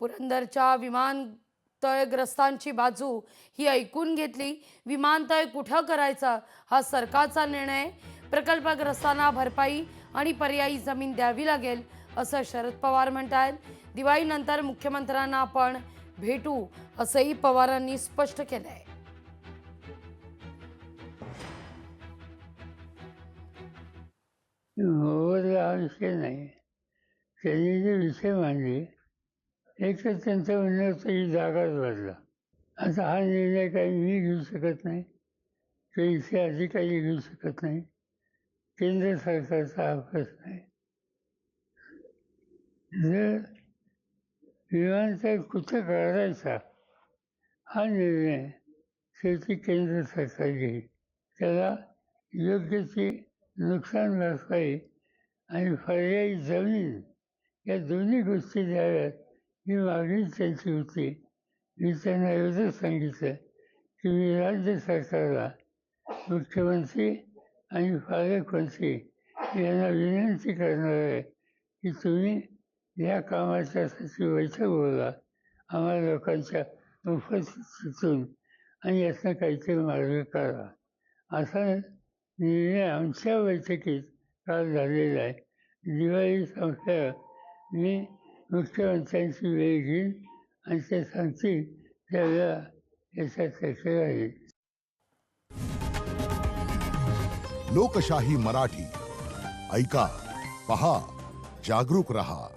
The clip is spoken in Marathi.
पुरंदरच्या विमानतळग्रस्तांची बाजू ही ऐकून घेतली। विमानतळ कुठं करायचं हा सरकारचा निर्णय। प्रकल्पग्रस्तांना भरपाई आणि पर्यायी जमीन द्यावी लागेल असं शरद पवार म्हणतात। दिवाळीनंतर मुख्यमंत्र्यांना आपण भेटू असंही पवारांनी स्पष्ट केलंय। हा विषय नाही, त्यांनी जे विषय मांडले एक तर त्यांचं म्हणणं होतं ही जागाच बदला। आता हा निर्णय काही मी घेऊ शकत नाही, तो इथे अधिकारी घेऊ शकत नाही, केंद्र सरकारचा हा प्रश्न आहे। जर विमानतळ कुठं करायचा हा निर्णय शेवटी केंद्र सरकार घेईल। त्याला योग्य ती नुकसान भरपाई आणि पर्यायी जमीन या दोन्ही गोष्टी द्याव्यात ही मागणी त्यांची होती। मी त्यांना एवढं सांगितलं की मी राज्य सरकारला, मुख्यमंत्री आणि पालकमंत्री यांना विनंती करणार आहे की तुम्ही या कामाच्यासाठी बैठक बोला, आम्हाला लोकांच्या उपस्थितीतून आणि यातनं काहीतरी मार्ग काढा। असा निर्णय आमच्या बैठकीत काल झालेला आहे। दिवाळी संपल्यावर मी मुख्यमंत्र्यांची वेळ घेईन आणि ते सांगतील त्यावेळेला याच्या चर्चा राहील। लोकशाही मराठी ऐका, पहा, जागरूक रहा।